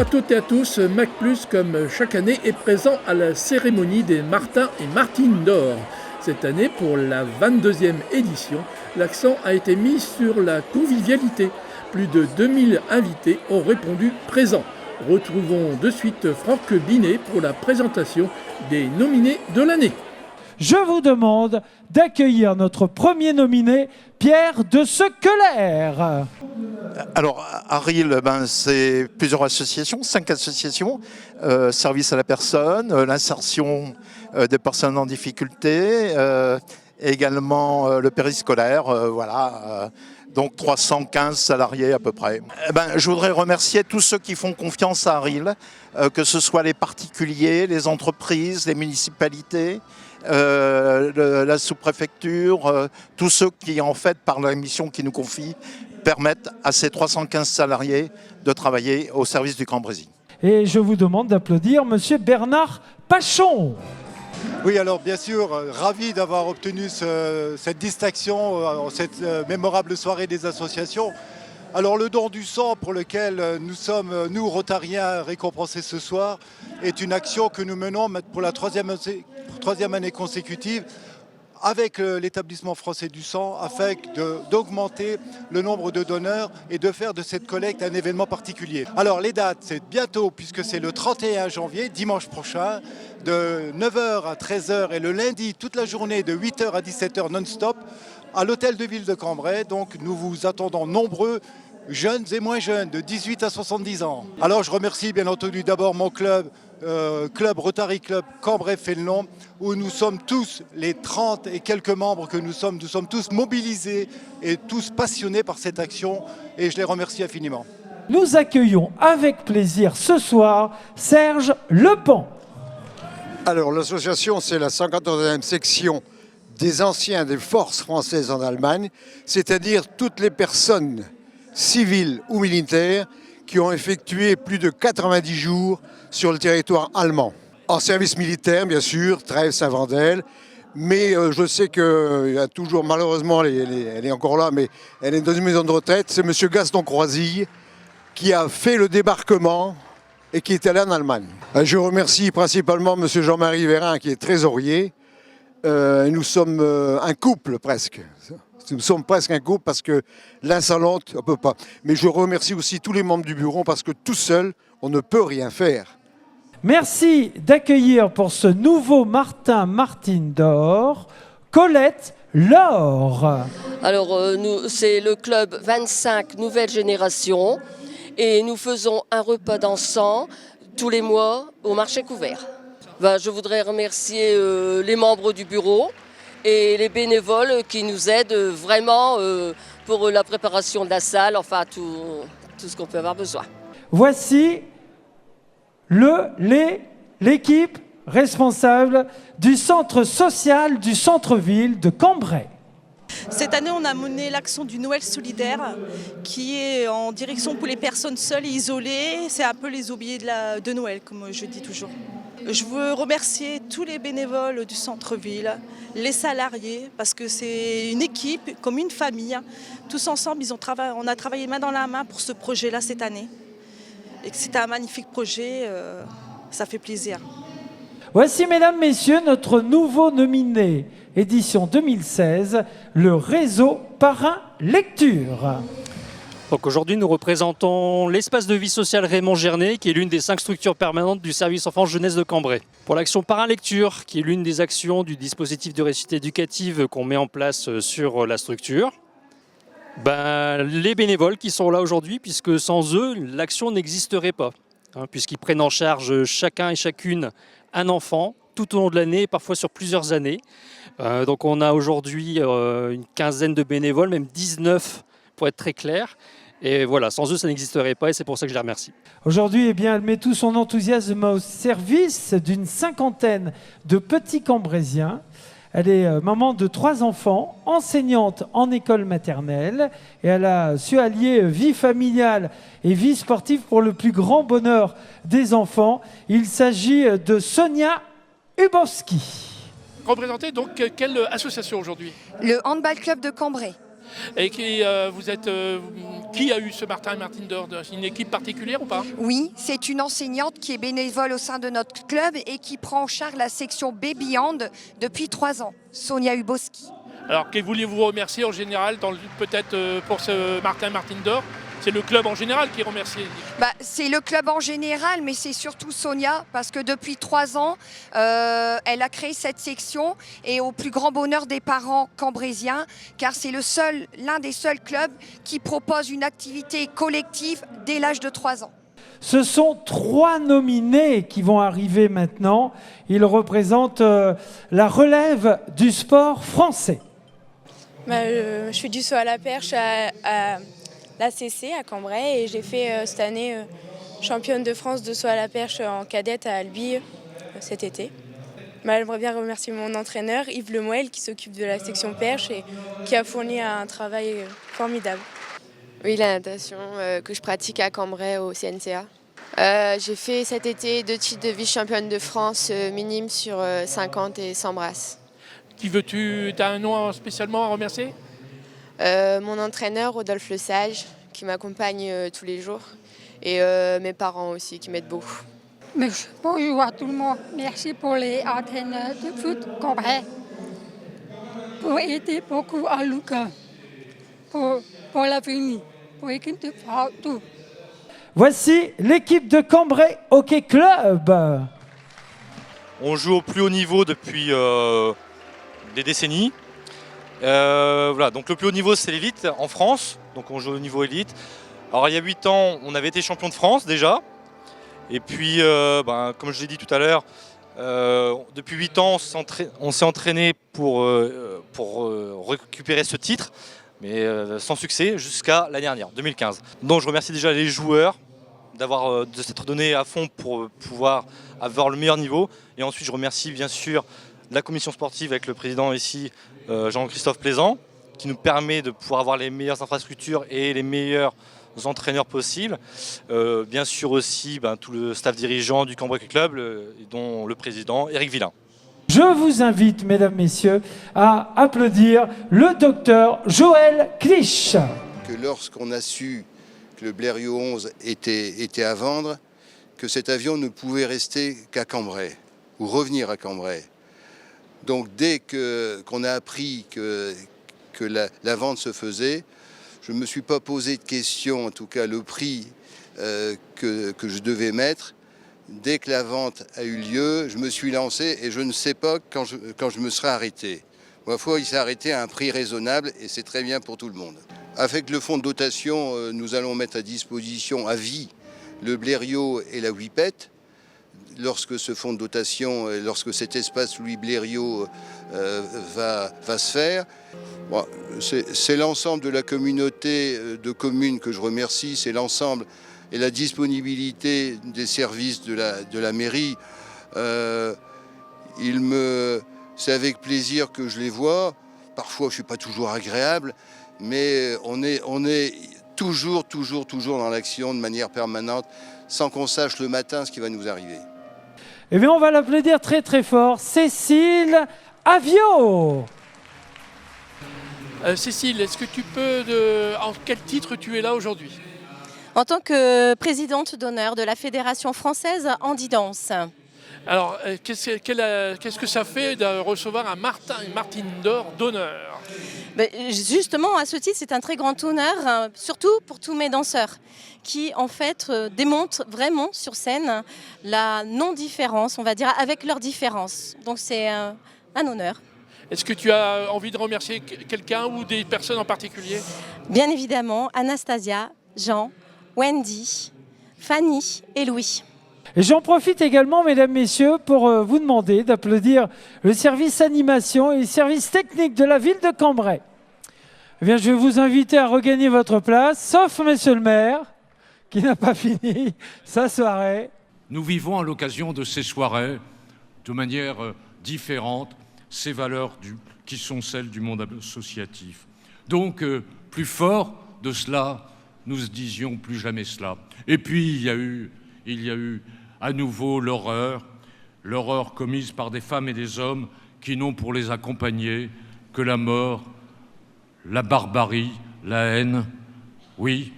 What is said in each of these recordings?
à toutes et à tous, Mac+, comme chaque année, est présent à la cérémonie des Martins et Martines d'Or. Cette année, pour la 22e édition, l'accent a été mis sur la convivialité. Plus de 2000 invités ont répondu présents. Retrouvons de suite Franck Binet pour la présentation des nominés de l'année. Je vous demande d'accueillir notre premier nominé, Pierre de Sequeler. Alors, Aril, c'est plusieurs associations, 5 associations, service à la personne, l'insertion des personnes en difficulté, également le périscolaire, voilà. Donc 315 salariés à peu près. Je voudrais remercier tous ceux qui font confiance à Aril, que ce soit les particuliers, les entreprises, les municipalités, la sous-préfecture, tous ceux qui, en fait, par la mission qu'ils nous confient, permettent à ces 315 salariés de travailler au service du Cambrésis. Et je vous demande d'applaudir Monsieur Bernard Pachon. Oui, alors bien sûr, ravi d'avoir obtenu cette distinction, cette mémorable soirée des associations. Alors le don du sang pour lequel nous sommes, nous Rotariens, récompensés ce soir, est une action que nous menons pour la troisième année consécutive avec l'établissement français du sang afin d'augmenter le nombre de donneurs et de faire de cette collecte un événement particulier. Alors les dates, c'est bientôt puisque c'est le 31 janvier, dimanche prochain, de 9h à 13h et le lundi toute la journée de 8h à 17h non-stop à l'hôtel de ville de Cambrai. Donc nous vous attendons nombreux, jeunes et moins jeunes, de 18 à 70 ans. Alors je remercie bien entendu d'abord mon club, Rotary Club Cambrai-Fénelon, où nous sommes tous, les 30 et quelques membres que nous sommes tous mobilisés et tous passionnés par cette action et je les remercie infiniment. Nous accueillons avec plaisir ce soir Serge Lepan. Alors l'association, c'est la 114e section des anciens des forces françaises en Allemagne, c'est-à-dire toutes les personnes civiles ou militaires qui ont effectué plus de 90 jours sur le territoire allemand. En service militaire, bien sûr, Trèves, Saint-Vendel, mais je sais qu'il y a toujours, malheureusement, elle est encore là, mais elle est dans une maison de retraite, c'est M. Gaston Croisille qui a fait le débarquement et qui est allé en Allemagne. Je remercie principalement M. Jean-Marie Vérin qui est trésorier. Nous sommes un couple presque. Nous sommes presque un couple parce que l'un sans l'autre, on ne peut pas. Mais je remercie aussi tous les membres du bureau parce que tout seul, on ne peut rien faire. Merci d'accueillir pour ce nouveau Martine d'Or, Colette Laure. Alors, c'est le club 25 Nouvelle Génération et nous faisons un repas dansant tous les mois au marché couvert. Je voudrais remercier les membres du bureau et les bénévoles qui nous aident vraiment pour la préparation de la salle, enfin tout ce qu'on peut avoir besoin. Voici l'équipe responsable du centre social du centre-ville de Cambrai. Cette année, on a mené l'action du Noël solidaire qui est en direction pour les personnes seules et isolées. C'est un peu les oubliés de Noël, comme je dis toujours. Je veux remercier tous les bénévoles du centre-ville, les salariés, parce que c'est une équipe, comme une famille. Tous ensemble, on a travaillé main dans la main pour ce projet-là cette année. Et que c'était un magnifique projet, ça fait plaisir. Voici, mesdames, messieurs, notre nouveau nominé, édition 2016, le réseau Parrain Lecture. Donc aujourd'hui, nous représentons l'espace de vie sociale Raymond Gernet, qui est l'une des 5 structures permanentes du service enfance-jeunesse de Cambrai. Pour l'action Parrain Lecture, qui est l'une des actions du dispositif de réussite éducative qu'on met en place sur la structure. Les bénévoles qui sont là aujourd'hui, puisque sans eux, l'action n'existerait pas. Puisqu'ils prennent en charge chacun et chacune un enfant tout au long de l'année, parfois sur plusieurs années. Donc on a aujourd'hui une quinzaine de bénévoles, même 19 pour être très clair. Et voilà, sans eux, ça n'existerait pas et c'est pour ça que je les remercie. Aujourd'hui, elle met tout son enthousiasme au service d'une 50aine de petits Cambrésiens. Elle est maman de 3 enfants, enseignante en école maternelle et elle a su allier vie familiale et vie sportive pour le plus grand bonheur des enfants. Il s'agit de Sonia Hubowski. Représentez donc quelle association aujourd'hui? Le Handball Club de Cambrai. Et qui a eu ce Martin et Martine d'or? Une équipe particulière ou pas? Oui, c'est une enseignante qui est bénévole au sein de notre club et qui prend en charge la section Baby Hand depuis 3 ans, Sonia Uboski. Alors, que vouliez-vous remercier en général, peut-être pour ce Martin et Martine d'or? C'est le club en général qui remercie. C'est le club en général, mais c'est surtout Sonia, parce que depuis 3 ans, elle a créé cette section et au plus grand bonheur des parents cambrésiens, car c'est l'un des seuls clubs qui propose une activité collective dès l'âge de 3 ans. Ce sont 3 nominés qui vont arriver maintenant. Ils représentent la relève du sport français. Je suis du saut à la perche à l'ACC à Cambrai et j'ai fait cette année championne de France de saut à la perche en cadette à Albi cet été. J'aimerais bien remercier mon entraîneur Yves Lemoel qui s'occupe de la section perche et qui a fourni un travail formidable. Oui, la natation que je pratique à Cambrai au CNCA. J'ai fait cet été 2 titres de vice-championne de France minime sur 50 et 100 brasses. Qui veux-tu? Tu as un nom spécialement à remercier? Mon entraîneur, Rodolphe Lesage, qui m'accompagne tous les jours. Et mes parents aussi, qui m'aident beaucoup. Bonjour à tout le monde. Merci pour les entraîneurs de foot Cambrai. Pour aider beaucoup à Lucas. Pour l'avenir. Pour l'équipe de tout. Voici l'équipe de Cambrai Hockey Club. On joue au plus haut niveau depuis des décennies. Voilà, donc le plus haut niveau c'est l'élite en France, donc on joue au niveau élite. Alors il y a 8 ans on avait été champion de France déjà, et puis comme je l'ai dit tout à l'heure, depuis 8 ans on s'est entraîné pour récupérer ce titre, mais sans succès jusqu'à l'année dernière, 2015. Donc je remercie déjà les joueurs de s'être donné à fond pour pouvoir avoir le meilleur niveau, et ensuite je remercie bien sûr la commission sportive avec le président ici, Jean-Christophe Plaisant, qui nous permet de pouvoir avoir les meilleures infrastructures et les meilleurs entraîneurs possibles. Bien sûr aussi tout le staff dirigeant du Cambrai Hockey Club, dont le président Éric Villain. Je vous invite, mesdames, messieurs, à applaudir le docteur Joël Clich. Que lorsqu'on a su que le Blériot 11 était à vendre, que cet avion ne pouvait rester qu'à Cambrai, ou revenir à Cambrai. Donc dès qu'on a appris que la vente se faisait, je ne me suis pas posé de question, en tout cas le prix que je devais mettre. Dès que la vente a eu lieu, je me suis lancé et je ne sais pas quand je me serai arrêté. Ma foi, il s'est arrêté à un prix raisonnable et c'est très bien pour tout le monde. Avec le fonds de dotation, nous allons mettre à disposition à vie le Blériot et la Whippet. Lorsque ce fonds de dotation, lorsque cet espace Louis Blériot va se faire, bon, c'est l'ensemble de la communauté de communes que je remercie, c'est l'ensemble et la disponibilité des services de la mairie. C'est avec plaisir que je les vois. Parfois, je ne suis pas toujours agréable, mais on est toujours dans l'action de manière permanente, sans qu'on sache le matin ce qui va nous arriver. Eh bien, on va l'applaudir très très fort, Cécile Avio. Cécile, est-ce que tu peux, en quel titre tu es là aujourd'hui? En tant que présidente d'honneur de la Fédération française Handi-Danse. Alors, qu'est-ce que ça fait de recevoir un Martin et Martine d'or d'honneur? Justement, à ce titre, c'est un très grand honneur, surtout pour tous mes danseurs, qui en fait démontrent vraiment sur scène la non-différence, on va dire, avec leurs différences. Donc c'est un honneur. Est-ce que tu as envie de remercier quelqu'un ou des personnes en particulier? Bien évidemment, Anastasia, Jean, Wendy, Fanny et Louis. Et j'en profite également, mesdames, messieurs, pour vous demander d'applaudir le service animation et le service technique de la ville de Cambrai. Eh bien, je vais vous inviter à regagner votre place, sauf monsieur le maire, qui n'a pas fini sa soirée. Nous vivons à l'occasion de ces soirées, de manière différente, ces valeurs qui sont celles du monde associatif. Donc, plus fort de cela, nous disions plus jamais cela. Et puis, il y a eu à nouveau l'horreur commise par des femmes et des hommes qui n'ont pour les accompagner que la mort, la barbarie, la haine. Oui,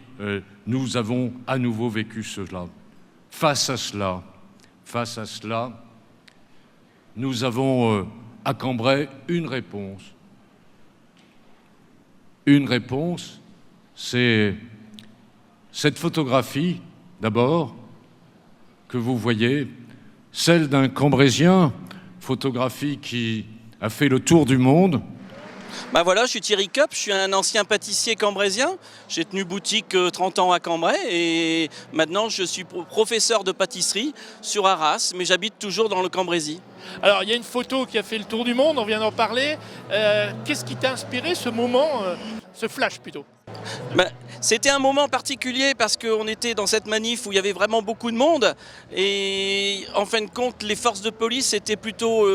nous avons à nouveau vécu cela. Face à cela, nous avons à Cambrai une réponse. Une réponse, c'est cette photographie, d'abord, que vous voyez, celle d'un Cambraisien, photographie qui a fait le tour du monde. Ben voilà, je suis Thierry Kopp, je suis un ancien pâtissier cambraisien. J'ai tenu boutique 30 ans à Cambrai et maintenant je suis professeur de pâtisserie sur Arras, mais j'habite toujours dans le Cambrésis. Alors, il y a une photo qui a fait le tour du monde, on vient d'en parler. Qu'est-ce qui t'a inspiré ce moment, ce flash plutôt? Ben, c'était un moment particulier parce qu'on était dans cette manif où il y avait vraiment beaucoup de monde et en fin de compte, les forces de police étaient plutôt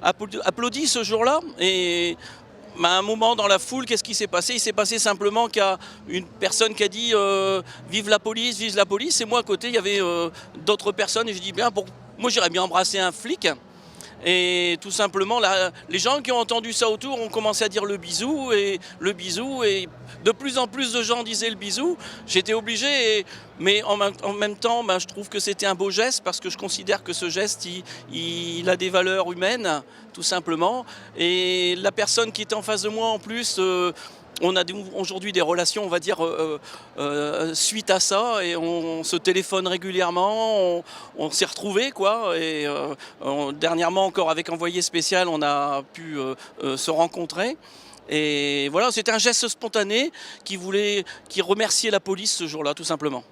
applaudies ce jour-là. Et à un moment dans la foule, qu'est-ce qui s'est passé? Il s'est passé simplement qu'il y a une personne qui a dit vive la police, vive la police. Et moi à côté, il y avait d'autres personnes et je dis bien, moi j'irais bien embrasser un flic. Et tout simplement, les gens qui ont entendu ça autour ont commencé à dire le bisou et de plus en plus de gens disaient le bisou. J'étais obligé, mais en même temps, je trouve que c'était un beau geste parce que je considère que ce geste, il a des valeurs humaines, tout simplement. Et la personne qui était en face de moi, en plus, on a aujourd'hui des relations, on va dire, suite à ça, et on se téléphone régulièrement, on s'est retrouvés, quoi, et dernièrement encore avec Envoyé spécial, on a pu se rencontrer. Et voilà, c'était un geste spontané qui remerciait la police ce jour-là, tout simplement.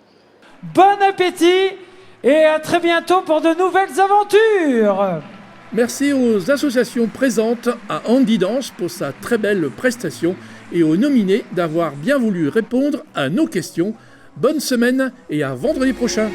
Bon appétit et à très bientôt pour de nouvelles aventures. Merci aux associations présentes, à Andy Danse pour sa très belle prestation et aux nominés d'avoir bien voulu répondre à nos questions. Bonne semaine et à vendredi prochain.